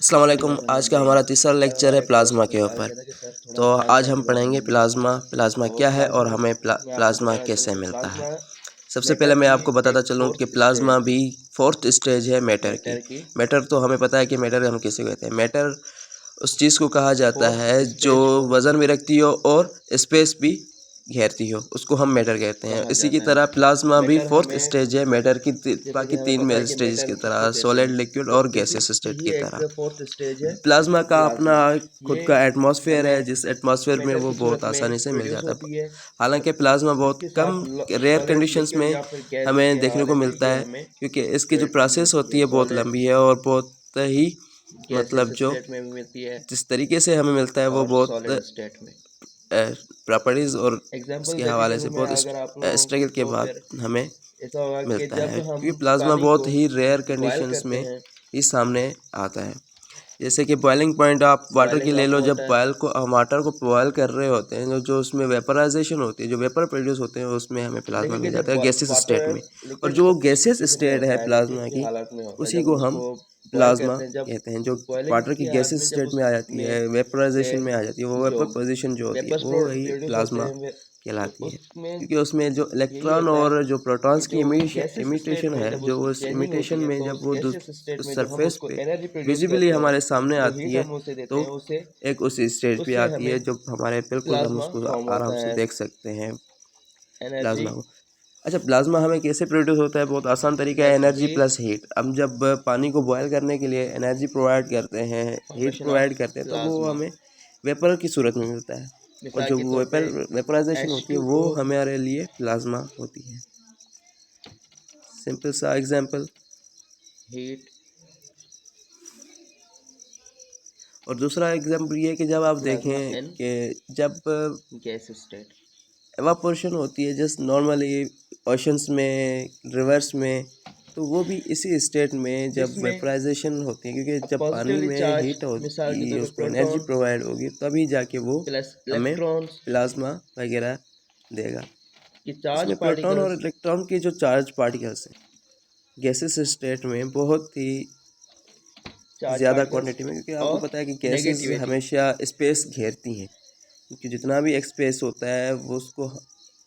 अस्सलाम वालेकुम। आज का हमारा तीसरा लेक्चर है प्लाज्मा के ऊपर। तो आज हम पढ़ेंगे प्लाज्मा क्या है और हमें प्लाज्मा कैसे मिलता है। सबसे पहले मैं आपको बताता चलूँ कि प्लाज्मा भी फोर्थ स्टेज है मैटर की। मैटर तो हमें पता है कि मैटर हम किसे कहते हैं। मैटर उस चीज़ को कहा जाता है जो वज़न भी रखती हो और स्पेस भी घेरती हो, उसको हम मैटर कहते हैं। इसी की तरह प्लाज्मा भी फोर्थ स्टेज है मैटर की। बाकी तीन में स्टेज की तरह सॉलिड, लिक्विड और गैसियस स्टेट की तरह प्लाज्मा का अपना खुद का एटमॉस्फेयर है, जिस एटमॉस्फेयर में वो बहुत आसानी से मिल जाता है। हालांकि प्लाज्मा बहुत कम रेयर कंडीशंस में हमें देखने को मिलता है, क्योंकि इसकी जो प्रोसेस होती है बहुत लंबी है और बहुत ही मतलब जो जिस तरीके से हमें मिलता है वो बहुत प्रॉपर्टीज़ और उसके हवाले से बहुत स्ट्रगल के बाद हमें मिलता है, क्योंकि प्लाज्मा बहुत ही रेयर कंडीशंस में ही सामने आता है। जैसे कि बॉइलिंग पॉइंट आप वाटर की ले लो। जब वाटर को बॉयल कर रहे होते हैं, जो उसमें वेपराइजेशन होती है, जो वेपर प्रोड्यूस होते हैं, उसमें हमें प्लाज्मा मिल जाता है गैसियस स्टेट में। और जो गैसियस स्टेट है प्लाज्मा की, उसी को हम प्लाज्मा कहते हैं। जो वाटर की गैसियस स्टेट में आ जाती है, वेपराइजेशन में आ जाती है, वो वेपर पोजीशन जो होती है वो ही प्लाज्मा कहलाती है। क्योंकि उसमें जो इलेक्ट्रॉन और जो प्रोटॉन्स की इमिटेशन है, जो उस इमिटेशन में जब वो सरफेस पे विजिबली हमारे सामने आती है, तो एक उस स्टेज पे आती है जब हमारे बिल्कुल हम उसको आराम से देख सकते हैं प्लाज्मा को। अच्छा, प्लाज्मा हमें कैसे प्रोड्यूस होता है? बहुत आसान तरीका है, एनर्जी प्लस हीट। हम जब पानी को बॉयल करने के लिए एनर्जी प्रोवाइड करते हैं, हीट प्रोवाइड करते हैं, तो वो हमें वेपर की सूरत में मिलता है। और जो वेपराइजेशन होती है वो हमारे लिए प्लाज्मा होती है। सिंपल सा एग्जांपल। और दूसरा एग्जांपल ये है कि जब आप देखें कि जब एवापोरेशन होती है जस्ट नॉर्मली ओशंस में, रिवर्स में, तो वो भी इसी स्टेट में जब वेपराइजेशन होती है, क्योंकि जब पानी में हीट होगी, उसको एनर्जी प्रोवाइड होगी, तभी जाके वो हमें प्लाज्मा वगैरह देगा। इसमें प्रोटॉन और इलेक्ट्रॉन के जो चार्ज पार्टिकल्स हैं गैसेस स्टेट में बहुत ही ज़्यादा क्वांटिटी में, क्योंकि आपको पता है कि गैसेस हमेशा स्पेस घेरती हैं, क्योंकि जितना भी स्पेस होता है वो उसको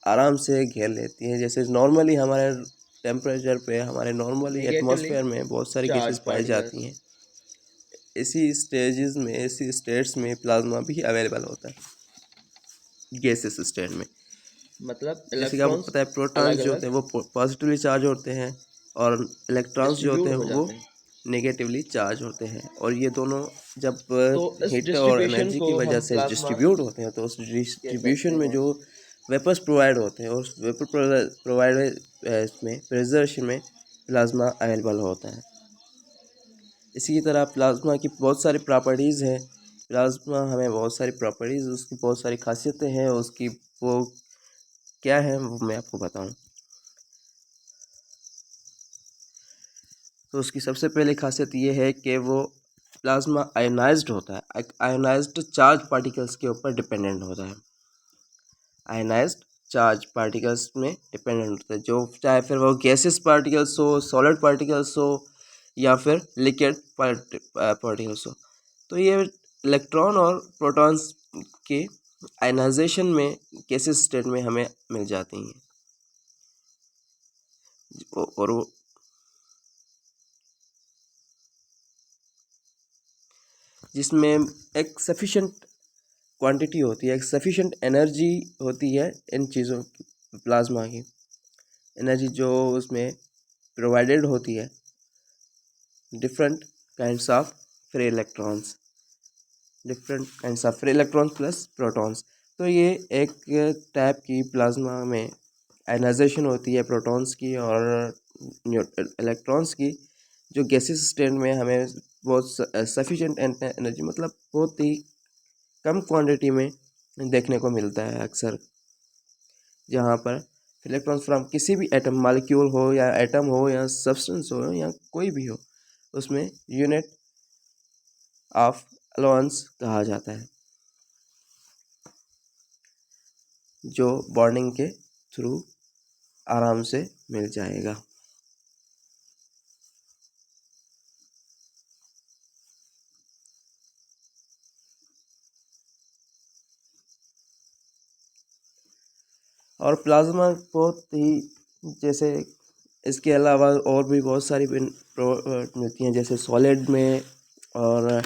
आराम से घेर लेती है। जैसे नॉर्मली हमारे टेम्परेचर पे, हमारे नॉर्मली एटमॉस्फेयर में बहुत सारी गैसेस पाई जाती हैं। इसी स्टेट्स में प्लाज्मा भी अवेलेबल होता है गैसेस स्टेट में। जैसे कि आपको पता है प्रोटॉन्स जो होते हैं वो पॉजिटिवली चार्ज होते हैं और इलेक्ट्रॉन्स जो होते हैं वो नेगेटिवली चार्ज होते हैं। और ये दोनों जब हीट और एनर्जी की वजह से डिस्ट्रीब्यूट होते हैं, तो उस डिस्ट्रीब्यूशन में जो वेपर्स प्रोवाइड होते हैं, उस वेपर प्रोवाइड में प्रिजर्वेशन में प्लाज्मा अवेलेबल होता है। इसी की तरह प्लाज्मा की बहुत सारी प्रॉपर्टीज़ हैं। प्लाज्मा हमें बहुत सारी प्रॉपर्टीज़, उसकी बहुत सारी खासियतें हैं। उसकी वो क्या है वो मैं आपको बताऊं। तो उसकी सबसे पहली खासियत ये है कि वो प्लाज्मा आयोनाइज्ड होता है। आयोनाइज्ड चार्ज पार्टिकल्स के ऊपर डिपेंडेंट होता है। आयोनाइज्ड चार्ज पार्टिकल्स में डिपेंडेंट होता है, जो चाहे फिर वो गैसेस पार्टिकल्स हो, सॉलिड पार्टिकल्स हो, या फिर लिक्विड पार्टिकल्स हो। तो ये इलेक्ट्रॉन और प्रोटॉन्स के आयनाइजेशन में गैसेस स्टेट में हमें मिल जाती हैं। और वो जिसमें एक सफिशेंट क्वांटिटी होती है, एक सफिशेंट एनर्जी होती है इन चीज़ों की, प्लाज्मा की एनर्जी जो उसमें प्रोवाइडेड होती है different kinds of free electrons plus protons. तो ये एक टाइप की प्लाज्मा में आयनाइजेशन होती है प्रोटॉन्स की और इलेक्ट्रॉन्स की, जो गैसेस स्टेट में हमें बहुत सफिशेंट एनर्जी, मतलब बहुत ही कम क्वांटिटी में देखने को मिलता है अक्सर। जहाँ पर इलेक्ट्रॉन्स फ्रॉम किसी भी एटम, मॉलिक्यूल हो या एटम हो या सब्सटेंस हो या कोई भी हो, उसमें यूनिट ऑफ अलाउंस कहा जाता है, जो बॉन्डिंग के थ्रू आराम से मिल जाएगा। और प्लाज्मा बहुत ही, जैसे इसके अलावा और भी बहुत सारी मिलती हैं, जैसे सॉलिड में, और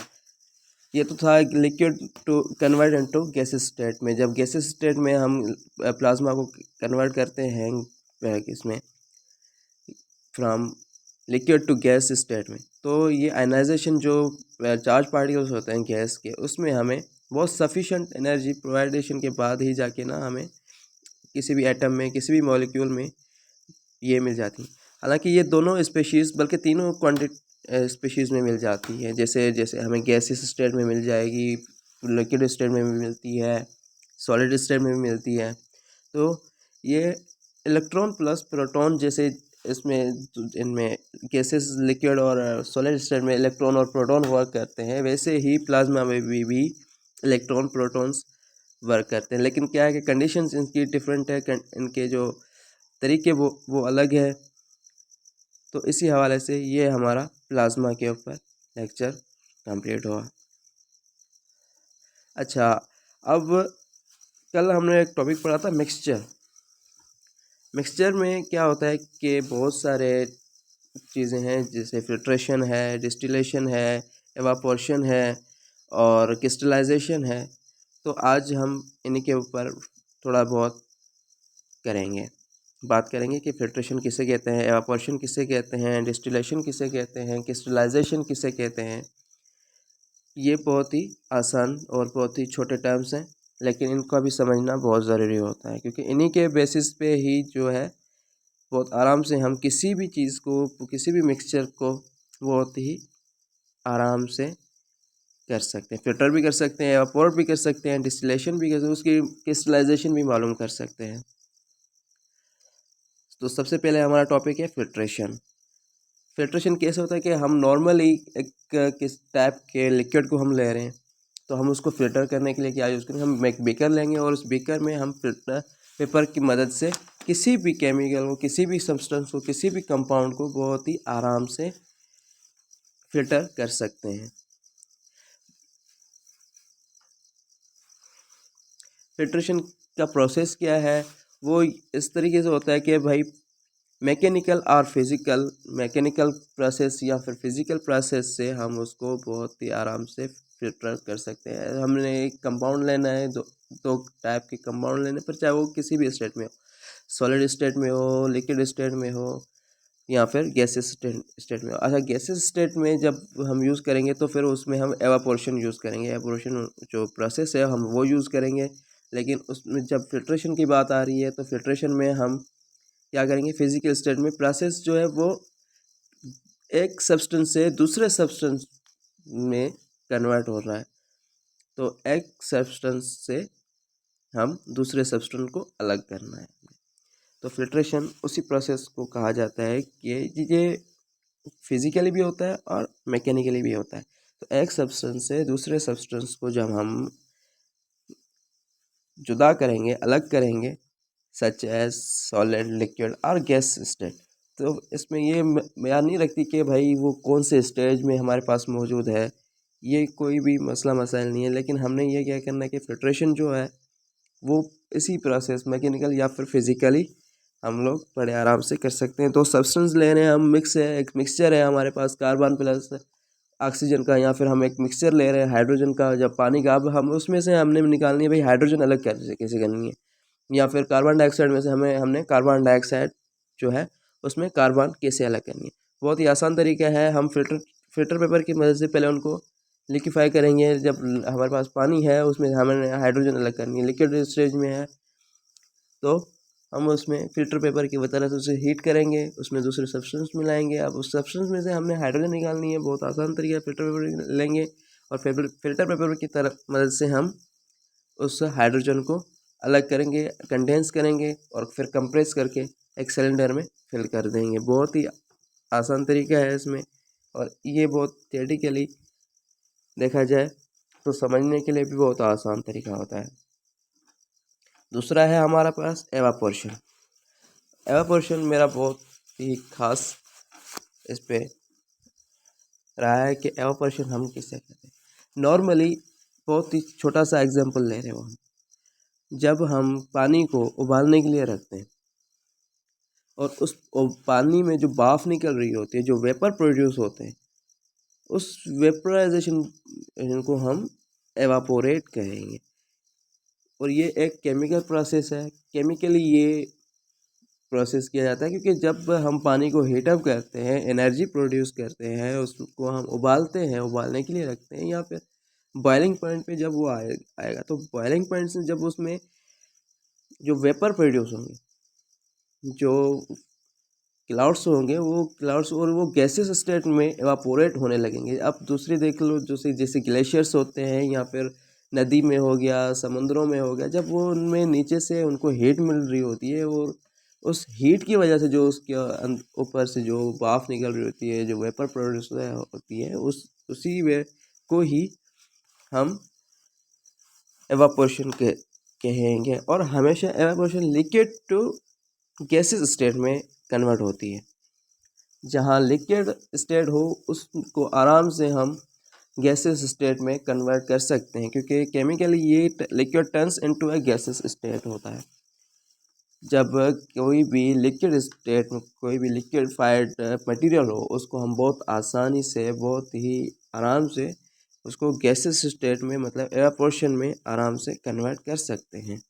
ये तो था liquid to convert into gases state में। जब गैसेस स्टेट में हम प्लाज्मा को कन्वर्ट करते हैं इसमें from liquid to gas state में, तो ये आयनाइजेशन जो चार्ज पार्टिकल्स होते हैं गैस के, उसमें हमें बहुत सफिशेंट एनर्जी प्रोवाइडेशन के बाद ही जाके ना हमें किसी भी एटम में, किसी भी मॉलिक्यूल में ये मिल जाती है। हालांकि ये दोनों स्पेशीज़, बल्कि तीनों स्पेशीज़ में मिल जाती है। जैसे जैसे हमें गैसेस स्टेट में मिल जाएगी, लिक्विड स्टेट में भी मिलती है, सॉलिड स्टेट में भी मिलती है। तो ये इलेक्ट्रॉन प्लस प्रोटॉन, जैसे इसमें इनमें गैसेस, लिक्विड और सॉलिड स्टेट में इलेक्ट्रॉन और प्रोटॉन वर्क करते हैं, वैसे ही प्लाज्मा में भी इलेक्ट्रॉन प्रोटॉन्स वर्क करते हैं। लेकिन क्या है कि कंडीशंस इनकी डिफरेंट है, इनके जो तरीके वो अलग है। तो इसी हवाले से ये हमारा प्लाज्मा के ऊपर लेक्चर कंप्लीट हुआ। अच्छा, अब कल हमने एक टॉपिक पढ़ा था मिक्सचर। मिक्सचर में क्या होता है कि बहुत सारे चीज़ें हैं, जैसे फिल्ट्रेशन है, डिस्टिलेशन है, एवापोरेशन है और क्रिस्टलाइजेशन है। तो आज हम इन्हीं के ऊपर थोड़ा बहुत बात करेंगे कि फिल्ट्रेशन किसे कहते हैं, एवापोरेशन किसे कहते हैं, डिस्टिलेशन किसे कहते हैं, क्रिस्टलाइजेशन किसे कहते हैं। ये बहुत ही आसान और बहुत ही छोटे टर्म्स हैं, लेकिन इनका भी समझना बहुत ज़रूरी होता है, क्योंकि इन्हीं के बेसिस पे ही जो है बहुत आराम से हम किसी भी चीज़ को, किसी भी मिक्सचर को बहुत ही आराम से कर सकते हैं। फिल्टर भी कर सकते हैं, एवापोरेट भी कर सकते हैं, डिस्टिलेशन भी कर सकते हैं, उसकी क्रिस्टलाइजेशन भी मालूम कर सकते हैं। तो सबसे पहले हमारा टॉपिक है फिल्ट्रेशन। फिल्ट्रेशन कैसे होता है कि हम नॉर्मली एक किस टाइप के लिक्विड को हम ले रहे हैं, तो हम उसको फिल्टर करने के लिए क्या यूज़ करेंगे, हम एक बीकर लेंगे और उस बीकर में हम फिल्टर पेपर की मदद से किसी भी केमिकल को, किसी भी सब्सटेंस को, किसी भी कंपाउंड को बहुत ही आराम से फिल्टर कर सकते हैं। फिल्ट्रेशन का प्रोसेस क्या है, वो इस तरीके से होता है कि भाई मैकेनिकल प्रोसेस या फिर फिज़िकल प्रोसेस से हम उसको बहुत ही आराम से फिल्टर कर सकते हैं। हमने एक कंपाउंड लेना है, दो टाइप के कंपाउंड लेने पर, चाहे वो किसी भी स्टेट में हो, सॉलिड स्टेट में हो, लिक्विड स्टेट में हो, या फिर गैसेस स्टेट में हो। अच्छा, गैसेस स्टेट में जब हम यूज़ करेंगे तो फिर उसमें हम एवापोरेशन यूज़ करेंगे। एवापोरेशन जो प्रोसेस है हम वो यूज़ करेंगे। लेकिन उसमें जब फिल्ट्रेशन की बात आ रही है, तो फिल्ट्रेशन में हम क्या करेंगे, फिजिकल स्टेट में प्रोसेस जो है वो एक सब्सटेंस से दूसरे सब्सटेंस में कन्वर्ट हो रहा है। तो एक सब्सटेंस से हम दूसरे सब्सटेंस को अलग करना है। तो फिल्ट्रेशन उसी प्रोसेस को कहा जाता है कि ये फिजिकली भी होता है और मैकेनिकली भी होता है। तो एक सब्सटेंस से दूसरे सब्सटेंस को जब हम जुदा करेंगे, अलग करेंगे, सच एज सॉलिड, लिक्विड और गैस स्टेट, तो इसमें ये बयान नहीं रखती कि भाई वो कौन से स्टेज में हमारे पास मौजूद है। ये कोई भी मसला मसाइल नहीं है, लेकिन हमने ये क्या करना है कि फिल्ट्रेशन जो है वो इसी प्रोसेस, मैकेनिकल या फिर फिज़िकली, हम लोग बड़े आराम से कर सकते हैं। तो सब्सटेंस ले रहे हैं हम, एक मिक्सचर है हमारे पास कार्बन प्लस ऑक्सीजन का, या फिर हम एक मिक्सचर ले रहे हैं हाइड्रोजन का, जब पानी का, अब हम उसमें से हमने निकालनी है भाई हाइड्रोजन अलग कैसे करनी है, या फिर कार्बन डाइऑक्साइड में से हमने कार्बन डाइऑक्साइड जो है उसमें कार्बन कैसे अलग करनी है। बहुत ही आसान तरीका है। हम फिल्टर पेपर की मदद से पहले उनको लिक्विफाई करेंगे। जब हमारे पास पानी है उसमें हमें हाइड्रोजन अलग करनी है, लिक्विड स्टेज में है तो हम उसमें फ़िल्टर पेपर की तरह से उसे हीट करेंगे, उसमें दूसरे सब्सटेंस मिलाएंगे। अब उस सब्सटेंस में से हमने हाइड्रोजन निकालनी है। बहुत आसान तरीका है, फ़िल्टर पेपर लेंगे और फ़िल्टर पेपर की मदद से हम उस हाइड्रोजन को अलग करेंगे, कंडेंस करेंगे और फिर कंप्रेस करके एक सिलेंडर में फिल कर देंगे। बहुत ही आसान तरीका है इसमें, और ये बहुत थियोरेटिकली देखा जाए तो समझने के लिए भी बहुत आसान तरीका होता है। दूसरा है हमारा पास एवापोरेशन। एवापोरेशन मेरा बहुत ही खास इस पे रहा है कि एवापोरेशन हम किसे कहते हैं। नॉर्मली बहुत ही छोटा सा एग्जांपल ले रहे हो हम, जब हम पानी को उबालने के लिए रखते हैं और उस पानी में जो भाप निकल रही होती है, जो वेपर प्रोड्यूस होते हैं, उस वेपराइजेशन को हम एवापोरेट कहेंगे। और ये एक केमिकल प्रोसेस है। केमिकली ये प्रोसेस किया जाता है क्योंकि जब हम पानी को हीटअप करते हैं, एनर्जी प्रोड्यूस करते हैं, उसको हम उबालते हैं, उबालने के लिए रखते हैं, या फिर बॉइलिंग पॉइंट पे जब वो आएगा तो बॉइलिंग पॉइंट से जब उसमें जो वेपर प्रोड्यूस होंगे, जो क्लाउड्स होंगे, वो क्लाउड्स और वो गैसेस स्टेट में एवापोरेट होने लगेंगे। अब दूसरी देख लो, जैसे जैसे ग्लेशियर्स होते हैं या फिर नदी में हो गया, समुद्रों में हो गया, जब वो उनमें नीचे से उनको हीट मिल रही होती है और उस हीट की वजह से जो उसके ऊपर से जो भाप निकल रही होती है, जो वेपर प्रोड्यूस होती है, उसी वे को ही हम एवापोरेशन कहेंगे। और हमेशा evaporation liquid to gases state में कन्वर्ट होती है। जहाँ लिक्विड स्टेट हो उसको आराम से हम गैसेस स्टेट में कन्वर्ट कर सकते हैं, क्योंकि केमिकली ये liquid turns into a gases state होता है। जब कोई भी लिक्विड स्टेट में कोई भी लिक्विड फाइड मटेरियल हो, उसको हम बहुत आसानी से, बहुत ही आराम से उसको गैसेस स्टेट में, मतलब एवापोरेशन में आराम से कन्वर्ट कर सकते हैं।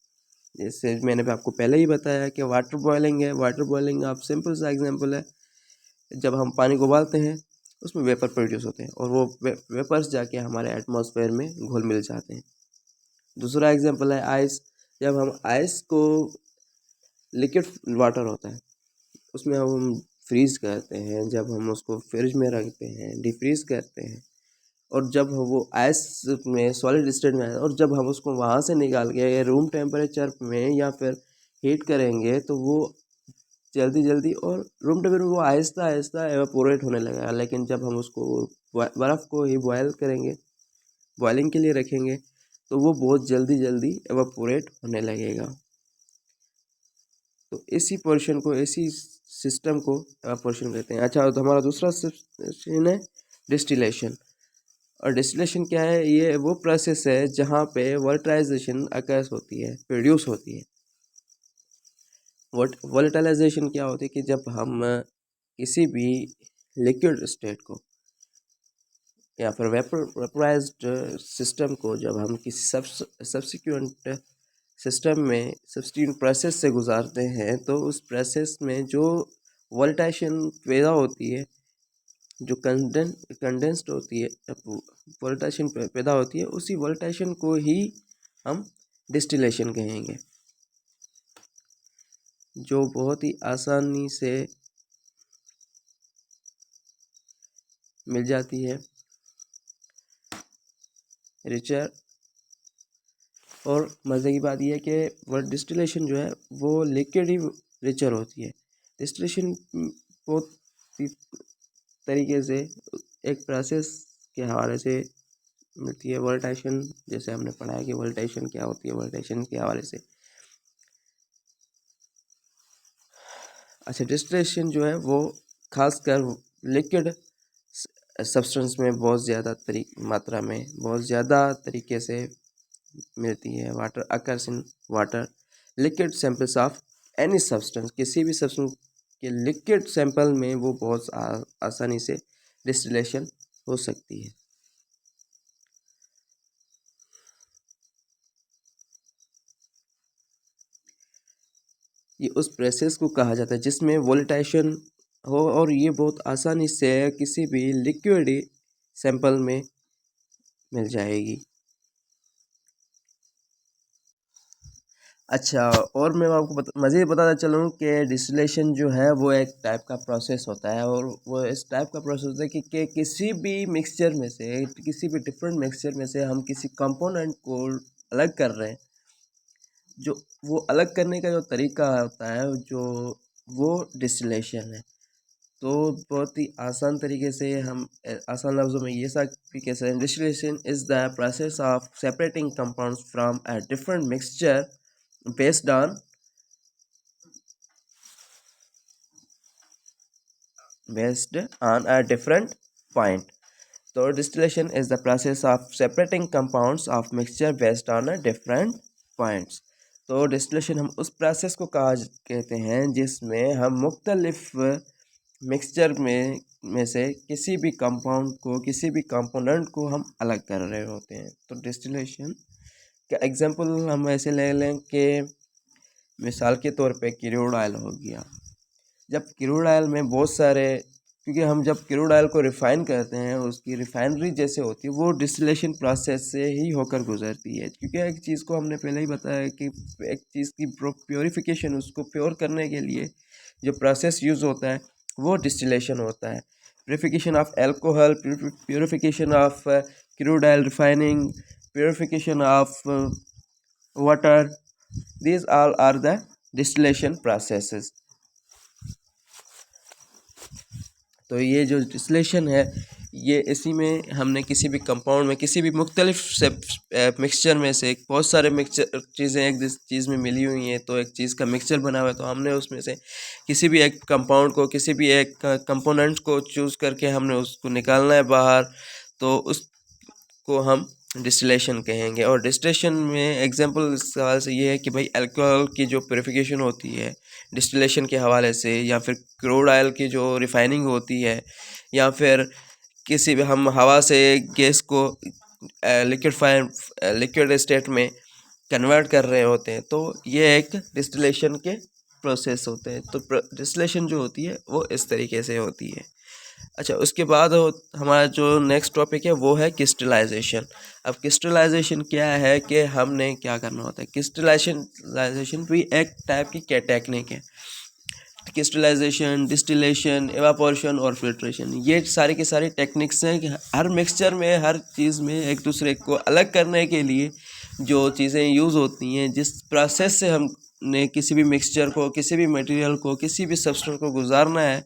जैसे मैंने भी आपको पहले ही बताया कि वाटर बॉयलिंग है। वाटर बॉयलिंग आप सिंपल सा एग्जांपल है, जब हम पानी को उबालते हैं उसमें वेपर प्रोड्यूस होते हैं और वो वेपर्स जाके हमारे एटमॉस्फेयर में घुल मिल जाते हैं। दूसरा एग्जांपल है आइस। जब हम आइस को, लिक्विड वाटर होता है, उसमें हम फ्रीज करते हैं, जब हम उसको फ्रिज में रखते हैं, डिफ्रीज करते हैं, और जब वो आइस में सॉलिड स्टेट में और जब हम उसको वहाँ से निकाल के रूम टेम्परेचर में या फिर हीट करेंगे तो वो जल्दी जल्दी और रूम टेम्परेचर वो आहिस्ता आहिस्ता एवापोरेट होने लगेगा। लेकिन जब हम उसको बर्फ़ को ही बॉयल करेंगे, बॉइलिंग के लिए रखेंगे, तो वो बहुत जल्दी जल्दी एवापोरेट होने लगेगा। तो इसी पोर्शन को, इसी सिस्टम को एवापोरेशन कहते हैं। अच्छा, तो हमारा दूसरा सेक्शन है डिस्टिलेशन। और डिस्टिलेशन क्या है? ये वो प्रोसेस है जहाँ पे वोलेटाइजेशन अकर्स होती है, प्रोड्यूस होती है। वोलेटाइजेशन क्या होती है कि जब हम किसी भी लिक्विड स्टेट को या फिर वेपराइज्ड सिस्टम को जब हम किसी सब्सिक्वेंट सिस्टम में सब्स्टिट्यूट प्रोसेस से गुजारते हैं, तो उस प्रोसेस में जो वोलेटाइजेशन पैदा होती है, जो कंडेंस्ड होती है, वोलेटाइजेशन पैदा होती है, उसी वोलेटाइजेशन को ही हम डिस्टिलेशन कहेंगे, जो बहुत ही आसानी से मिल जाती है, रिचर। और मज़े की बात यह है कि वो डिस्टिलेशन जो है वो लिक्विड ही रिचर होती है। डिस्टिलेशन बहुत तरीके से एक प्रोसेस के हवाले से मिलती है। वोलेटाइजेशन, जैसे हमने पढ़ा है कि वोलेटाइजेशन क्या होती है, वोलेटाइजेशन के हवाले से। अच्छा, डिस्टिलेशन जो है वो खासकर लिक्विड सब्सटेंस में बहुत ज़्यादा मात्रा में, बहुत ज़्यादा तरीके से मिलती है। Water occurs in water liquid samples of any substance. किसी भी सब्सटेंस के लिक्विड सैंपल में वो बहुत आसानी से डिस्टिलेशन हो सकती है। ये उस प्रोसेस को कहा जाता है जिसमें वोलेटाइजेशन हो और ये बहुत आसानी से किसी भी लिक्विड सैंपल में मिल जाएगी। अच्छा, और मैं आपको मज़ीद बताना चलूँ कि डिस्टिलेशन जो है वो एक टाइप का प्रोसेस होता है, और वो इस टाइप का प्रोसेस होता है कि किसी भी मिक्सचर में से, किसी भी डिफरेंट मिक्सचर में से हम किसी कंपोनेंट को अलग कर रहे हैं। जो वो अलग करने का जो तरीका होता है, जो वो डिस्टिलेशन है। तो बहुत ही आसान तरीके से हम आसान लफ्ज़ों में ये सब भी कह सकते हैं, distillation is the process of separating compounds from a different mixture based on a different point. So distillation is the process of separating compounds of mixture based on a different points. तो distillation हम उस process को कहते हैं जिसमें हम मुख्तलिफ mixture में से किसी भी कंपाउंड को, किसी भी कंपोनेंट को हम अलग कर रहे होते हैं। तो डिस्टिलेशन का एग्जांपल हम ऐसे ले लें कि मिसाल के तौर पे क्रूड ऑयल हो गया। जब क्रूड ऑयल में बहुत सारे, क्योंकि हम जब क्रूड ऑयल को रिफ़ाइन करते हैं, उसकी रिफाइनरी जैसे होती है वो डिस्टिलेशन प्रोसेस से ही होकर गुजरती है। क्योंकि एक चीज़ को हमने पहले ही बताया कि एक चीज़ की प्योरीफिकेशन, उसको प्योर करने के लिए जो प्रोसेस यूज़ होता है वो डिस्टिलेशन होता है। Purification of alcohol, purification of crude oil refining, purification of water, these all are the distillation processes। तो ये जो डिस्टिलेशन है, ये इसी में हमने किसी भी कंपाउंड में, किसी भी मुख्तलिफ से मिक्सचर में से बहुत सारे मिक्सचर चीज़ें एक चीज़ में मिली हुई हैं, तो एक चीज़ का मिक्सचर बना हुआ है, तो हमने उसमें से किसी भी एक कंपाउंड को, किसी भी एक कंपोनेंट को चूज़ करके हमने उसको निकालना है बाहर, तो उसको हम डिस्टिलेशन कहेंगे। और डिस्टिलेशन में एग्जांपल इस सवाल से ये है कि भाई अल्कोहल की जो प्योरीफिकेशन होती है डिस्टिलेशन के हवाले से, या फिर क्रूड ऑयल की जो रिफाइनिंग होती है, या फिर किसी भी हम हवा से गैस को लिक्विड स्टेट में कन्वर्ट कर रहे होते हैं, तो ये एक डिस्टिलेशन के प्रोसेस होते हैं। तो डिस्टिलेशन जो होती है वो इस तरीके से होती है। अच्छा, उसके बाद हमारा जो नेक्स्ट टॉपिक है वो है क्रिस्टलाइजेशन। अब क्रिस्टलाइजेशन क्या है कि हमने क्या करना होता है। क्रिस्टलाइजेशन भी एक टाइप की टेक्निक है। क्रिस्टलाइजेशन, डिस्टिलेशन, एवापोरेशन और फिल्ट्रेशन, ये सारी की सारी टेक्निक्स हैं कि हर मिक्सचर में, हर चीज़ में एक दूसरे को अलग करने के लिए जो चीज़ें यूज़ होती हैं, जिस प्रोसेस से हमने किसी भी मिक्सचर को, किसी भी मटेरियल को, किसी भी सब्सटेंस को गुजारना है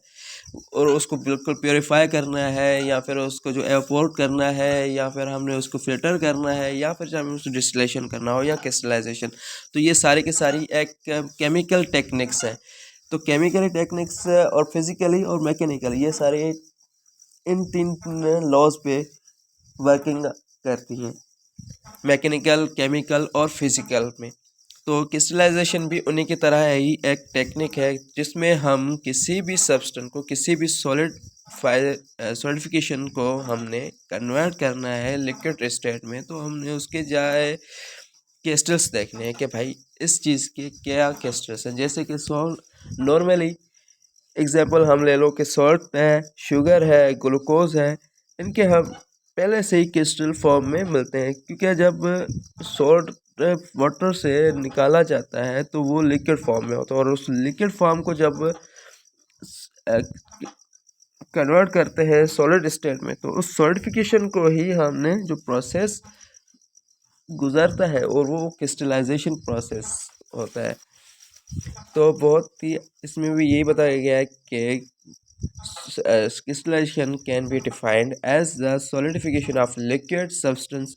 और उसको बिल्कुल प्योरीफाई करना है, या फिर उसको जो एवापोरेट करना है, या फिर हमने उसको फिल्टर करना है, या फिर चाहे उसको डिस्टिलेशन करना हो या क्रिस्टलाइजेशन, तो ये सारी की सारी एक केमिकल टेक्निक्स हैं। तो केमिकल टेक्निक्स और फिज़िकली और मैकेनिकल, ये सारे इन तीन लॉज पे वर्किंग करती हैं, मैकेनिकल, केमिकल और फिज़िकल में। तो क्रिस्टलाइजेशन भी उन्हीं की तरह ही एक टेक्निक है जिसमें हम किसी भी सब्सटेंस को, किसी भी सॉलिडिफिकेशन को हमने कन्वर्ट करना है लिक्विड स्टेट में, तो हमने उसके जाए क्रिस्टल्स देखने हैं कि भाई इस चीज़ के क्या क्रिस्टल्स हैं। जैसे कि सॉल्ट, नॉर्मली एग्जांपल हम ले लो कि सॉल्ट है, शुगर है, ग्लूकोज है, इनके हम पहले से ही क्रिस्टल फॉर्म में मिलते हैं। क्योंकि जब सॉल्ट वाटर से निकाला जाता है तो वो लिक्विड फॉर्म में होता है, और उस लिक्विड फॉर्म को जब कन्वर्ट करते हैं सॉलिड स्टेट में, तो उस सॉलिडिफिकेशन को ही हमने जो प्रोसेस गुजरता है और वो क्रिस्टलाइजेशन प्रोसेस होता है। तो बहुत ही इसमें भी यही बताया गया है कि crystallization can be defined as the solidification of liquid substance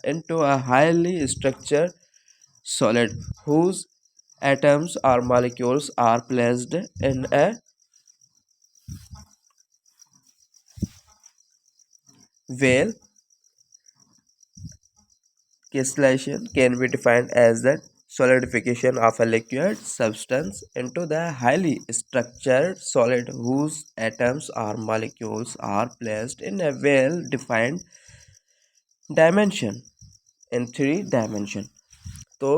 into a highly structured solid whose atoms or molecules are placed in a well. Crystallization can be defined as the solidification of a liquid substance into the highly structured solid whose atoms or molecules are placed in a well-defined dimension in 3 dimension। तो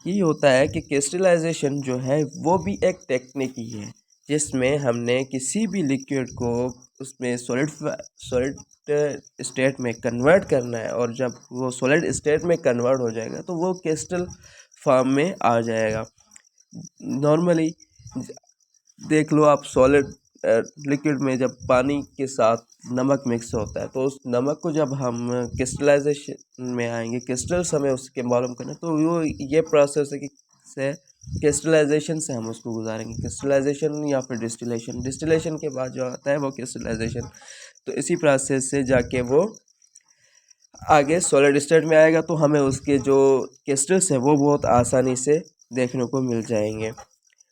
ये होता है कि crystallisation जो है वो भी एक टेक्निक ही है जिसमें हमने किसी भी लिक्विड को उसमें सॉलिड स्टेट में कन्वर्ट करना है, और जब वो सॉलिड स्टेट में कन्वर्ट हो जाएगा तो वो क्रिस्टल फॉर्म में आ जाएगा। नॉर्मली देख लो आप, सॉलिड लिक्विड में जब पानी के साथ नमक मिक्स होता है, तो उस नमक को जब हम क्रिस्टलाइजेशन में आएंगे, क्रिस्टल्स हमें उसके मालूम करना, तो वो ये प्रोसेस है कि से क्रिस्टलाइजेशन से हम उसको गुजारेंगे, क्रिस्टलाइजेशन या फिर डिस्टिलेशन। डिस्टिलेशन के बाद जो आता है वो क्रिस्टलाइजेशन। तो इसी प्रोसेस से जाके वो आगे सॉलिड स्टेट में आएगा, तो हमें उसके जो क्रिस्टल्स हैं वो बहुत आसानी से देखने को मिल जाएंगे।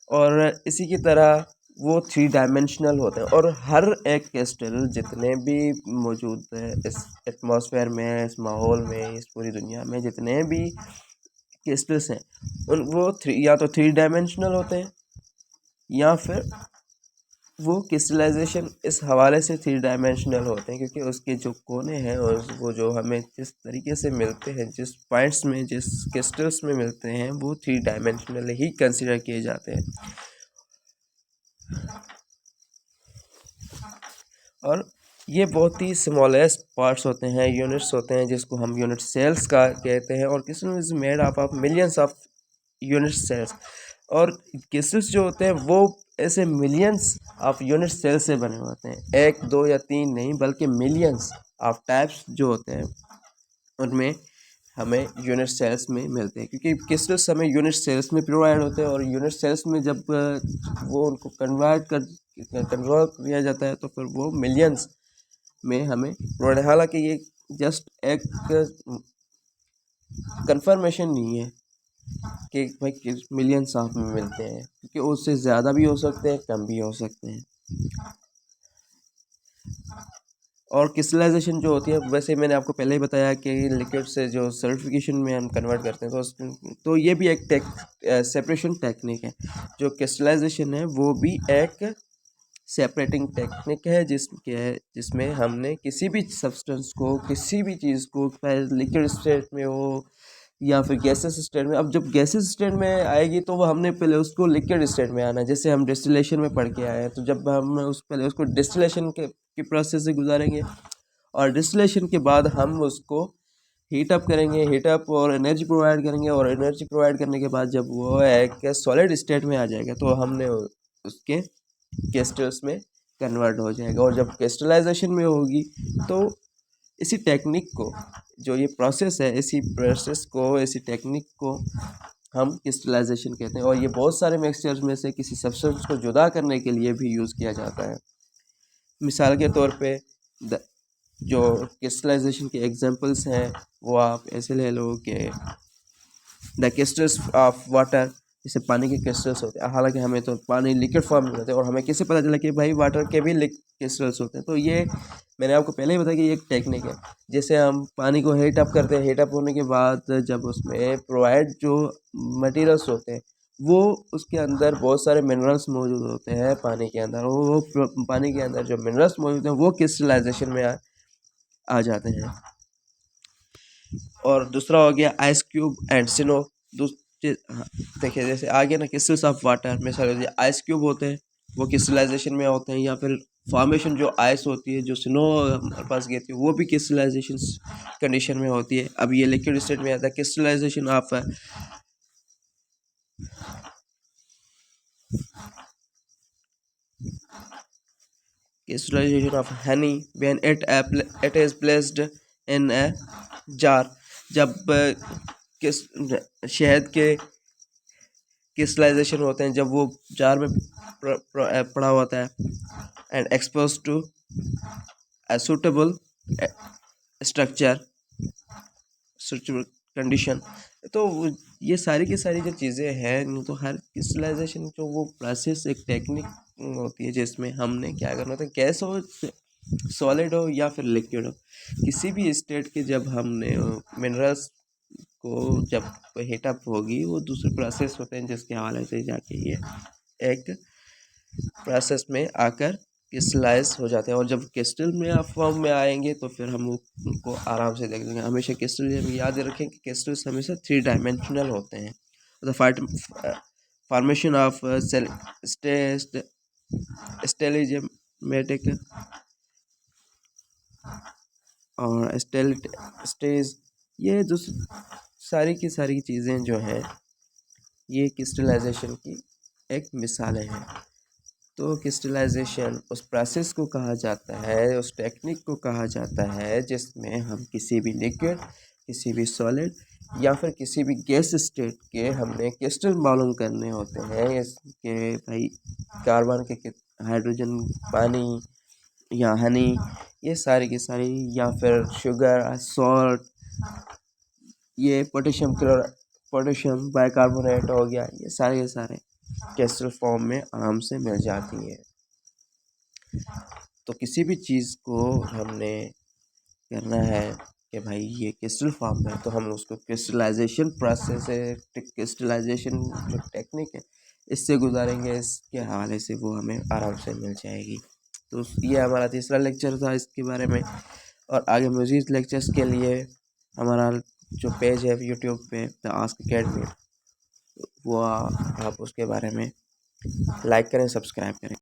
और इसी की तरह वो 3 डायमेंशनल होते हैं, और हर एक क्रिस्टल जितने भी मौजूद है इस एटमॉस्फेयर में, इस माहौल में, इस पूरी दुनिया में जितने भी क्रिस्टल्स हैं वो या तो 3 डायमेंशनल होते हैं या फिर वो क्रिस्टलाइजेशन इस हवाले से 3 डायमेंशनल होते हैं क्योंकि उसके जो कोने हैं और वो जो हमें जिस तरीके से मिलते हैं, जिस पॉइंट्स में, जिस क्रिस्टल्स में मिलते हैं, वो 3 डायमेंशनल ही कंसिडर किए जाते हैं। और ये बहुत ही स्मॉलेस्ट पार्ट्स होते हैं, यूनिट्स होते हैं, जिसको हम यूनिट सेल्स का कहते हैं। और crystal is made up of millions of unit cells. और क्रिस्टल्स जो होते हैं वो ऐसे मिलियंस ऑफ यूनिट सेल्स से बने होते हैं, 1, 2 या 3 नहीं बल्कि मिलियंस ऑफ टाइप्स जो होते हैं उनमें हमें यूनिट सेल्स में मिलते हैं क्योंकि क्रिस्टल्स हमें यूनिट सेल्स में प्रोवाइड होते हैं। और यूनिट सेल्स में जब वो उनको कन्वर्ट किया जाता है तो फिर वो मिलियंस में हमें प्रोवाइड। हालांकि ये जस्ट एक कंफर्मेशन नहीं है कि भाई मिलियंस ऑफ में मिलते हैं, क्योंकि उससे ज़्यादा भी हो सकते हैं, कम भी हो सकते हैं। और क्रिस्टलाइजेशन जो होती है, वैसे मैंने आपको पहले ही बताया कि लिक्विड से जो सॉलिडिफिकेशन में हम कन्वर्ट करते हैं तो ये भी एक सेपरेशन टेक्निक है। जो क्रिस्टलाइजेशन है वो भी एक सेपरेटिंग टेक्निक है जिसमें हमने किसी भी सब्सटेंस को, किसी भी चीज़ को, लिक्विड स्टेट में हो या फिर गैसेस स्टेट में। अब जब गैसेस स्टेट में आएगी तो वो हमने पहले उसको लिक्विड स्टेट में आना है, जैसे हम डिस्टिलेशन में पढ़ के आए हैं। तो जब हम पहले उसको डिस्टिलेशन की प्रोसेस से गुजारेंगे और डिस्टिलेशन के बाद हम उसको हीट अप करेंगे, हीट अप और एनर्जी प्रोवाइड करेंगे। और एनर्जी प्रोवाइड करने के बाद जब वो एक सॉलिड स्टेट में आ जाएगा तो हमने उसके क्रिस्टल्स में कन्वर्ट हो जाएगा। और जब क्रिस्टलाइजेशन में होगी तो इसी टेक्निक को, जो ये प्रोसेस है, इसी टेक्निक को हम क्रिस्टलाइजेशन कहते हैं। और ये बहुत सारे मिक्सचर्स में से किसी सब्सटेंस को जुदा करने के लिए भी यूज़ किया जाता है। मिसाल के तौर पे जो क्रिस्टलाइजेशन के एग्जांपल्स हैं वो आप ऐसे ले लो कि द क्रिस्टल्स ऑफ वाटर, जैसे पानी के क्रिस्टल्स होते हैं। हालांकि हमें तो पानी लिक्विड फॉर्म में होते हैं और हमें कैसे पता चला कि भाई वाटर के भी क्रिस्टल्स होते हैं। तो ये मैंने आपको पहले ही बताया कि ये एक टेक्निक है। जैसे हम पानी को हीट अप करते हैं, हीट अप होने के बाद जब उसमें प्रोवाइड जो मटेरियल्स होते हैं वो उसके अंदर बहुत सारे मिनरल्स मौजूद होते हैं पानी के अंदर। वो पानी के अंदर जो मिनरल्स मौजूद हैं वो क्रिस्टलाइजेशन में आ जाते हैं। और दूसरा हो गया आइस क्यूब एंड स्नो। देखिए जैसे आ गया ना क्रिस्टल्स ऑफ वाटर, मिसाल आइस क्यूब होते हैं वो क्रिस्टलाइजेशन में होते हैं, या फिर फॉर्मेशन जो आइस होती है, जो स्नो हमारे पास गिरती है, वो भी क्रिस्टलाइजेशन कंडीशन में होती है। अब ये लिक्विड स्टेट में आता है। Crystallisation of honey when it is placed in a jar. जब शहद के क्रिस्टलाइजेशन होते हैं जब वो जार में पड़ा होता है and expose to a structure condition. तो ये सारी की सारी जो चीज़ें हैं, तो हर क्रिस्टलाइजेशन जो वो प्रोसेस एक टेक्निक होती है जिसमें हमने क्या करना होता है, गैस हो, सॉलिड हो या फिर लिक्विड हो, किसी भी स्टेट के जब हमने मिनरल्स को जब हीटअप होगी वो दूसरे प्रोसेस होते हैं जिसके हवाले से जाके ये एक प्रोसेस में आकर क्रिस्टलाइज हो जाते हैं। और जब क्रिस्टल में फॉर्म में आएंगे तो फिर हम उनको आराम से देख लेंगे। हमेशा क्रिस्टल हम याद रखें कि क्रिस्टल्स हमेशा 3 डायमेंशनल होते हैं। द फॉर्मेशन ऑफ स्टेलिज्मेटिक और स्टेज, ये जो सारी की सारी चीज़ें जो हैं ये क्रिस्टलाइजेशन की एक मिसालें हैं। तो क्रिस्टलाइजेशन उस प्रोसेस को कहा जाता है, उस टेक्निक को कहा जाता है जिसमें हम किसी भी लिक्विड, किसी भी सॉलिड या फिर किसी भी गैस स्टेट के हमने क्रिस्टल मालूम करने होते हैं। इसके भाई कार्बन के, हाइड्रोजन, पानी या हनी, ये सारी की सारी, या फिर शुगर, सॉल्ट, ये पोटेशियम बाइकार्बोनेट हो गया, ये सारे के सारे क्रिस्टल फॉर्म में आराम से मिल जाती है। तो किसी भी चीज़ को हमने करना है कि भाई ये क्रिस्टल फॉर्म है, तो हम उसको क्रिस्टलाइजेशन प्रोसेस है, क्रिस्टलाइजेशन जो टेक्निक है इससे गुजारेंगे, इसके हवाले से वो हमें आराम से मिल जाएगी। तो ये हमारा तीसरा लेक्चर था इसके बारे में। और आगे मज़ीद लेक्चर्स के लिए हमारा जो पेज है यूट्यूब पे द आस्क अकेडमी, वो आप उसके बारे में लाइक करें, सब्सक्राइब करें।